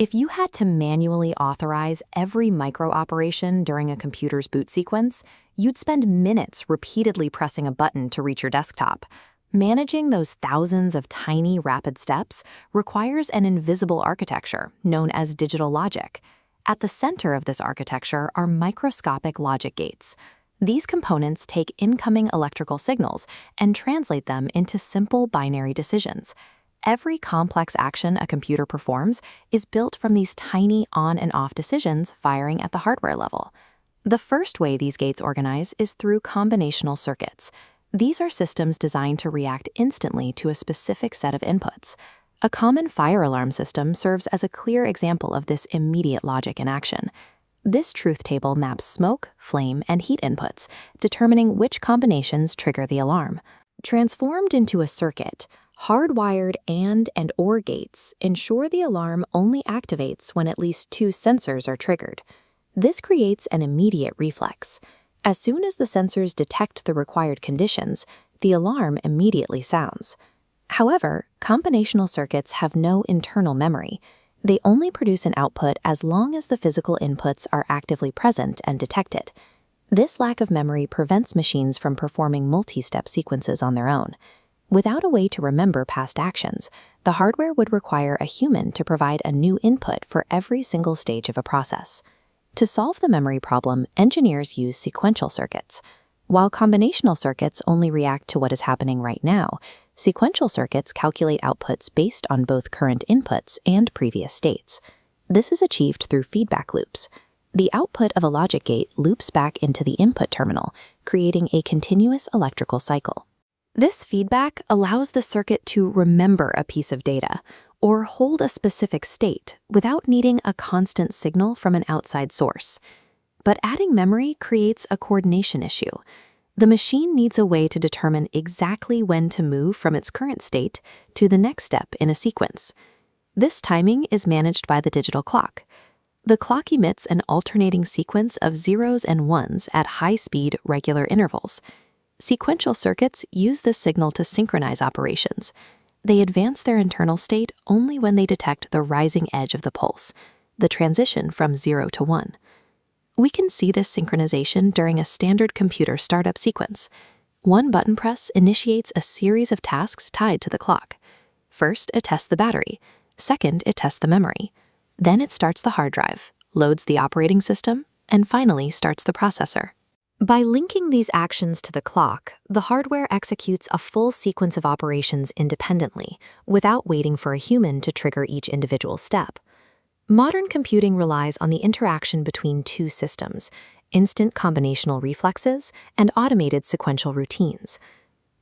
If you had to manually authorize every micro-operation during a computer's boot sequence, you'd spend minutes repeatedly pressing a button to reach your desktop. Managing those thousands of tiny, rapid steps requires an invisible architecture known as digital logic. At the center of this architecture are microscopic logic gates. These components take incoming electrical signals and translate them into simple binary decisions. Every complex action a computer performs is built from these tiny on and off decisions firing at the hardware level. The first way these gates organize is through combinational circuits. These are systems designed to react instantly to a specific set of inputs. A common fire alarm system serves as a clear example of this immediate logic in action. This truth table maps smoke, flame, and heat inputs, determining which combinations trigger the alarm. Transformed into a circuit, hardwired and OR gates ensure the alarm only activates when at least two sensors are triggered. This creates an immediate reflex. As soon as the sensors detect the required conditions, the alarm immediately sounds. However, combinational circuits have no internal memory. They only produce an output as long as the physical inputs are actively present and detected. This lack of memory prevents machines from performing multi-step sequences on their own. Without a way to remember past actions, the hardware would require a human to provide a new input for every single stage of a process. To solve the memory problem, engineers use sequential circuits. While combinational circuits only react to what is happening right now, sequential circuits calculate outputs based on both current inputs and previous states. This is achieved through feedback loops. The output of a logic gate loops back into the input terminal, creating a continuous electrical cycle. This feedback allows the circuit to remember a piece of data or hold a specific state without needing a constant signal from an outside source. But adding memory creates a coordination issue. The machine needs a way to determine exactly when to move from its current state to the next step in a sequence. This timing is managed by the digital clock. The clock emits an alternating sequence of zeros and ones at high-speed, regular intervals. Sequential circuits use this signal to synchronize operations. They advance their internal state only when they detect the rising edge of the pulse, the transition from 0 to 1. We can see this synchronization during a standard computer startup sequence. One button press initiates a series of tasks tied to the clock. First, it tests the battery. Second, it tests the memory. Then it starts the hard drive, loads the operating system, and finally starts the processor. By linking these actions to the clock, the hardware executes a full sequence of operations independently, without waiting for a human to trigger each individual step. Modern computing relies on the interaction between two systems, instant combinational reflexes and automated sequential routines.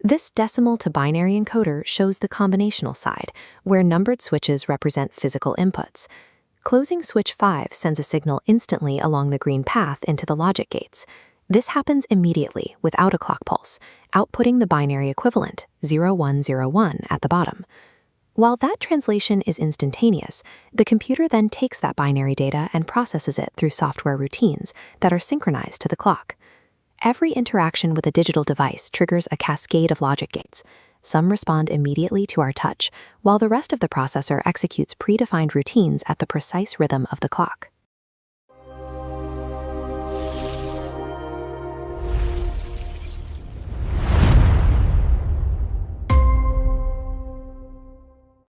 This decimal to binary encoder shows the combinational side, where numbered switches represent physical inputs. Closing switch 5 sends a signal instantly along the green path into the logic gates. This happens immediately without a clock pulse, outputting the binary equivalent, 0101, at the bottom. While that translation is instantaneous, the computer then takes that binary data and processes it through software routines that are synchronized to the clock. Every interaction with a digital device triggers a cascade of logic gates. Some respond immediately to our touch, while the rest of the processor executes predefined routines at the precise rhythm of the clock.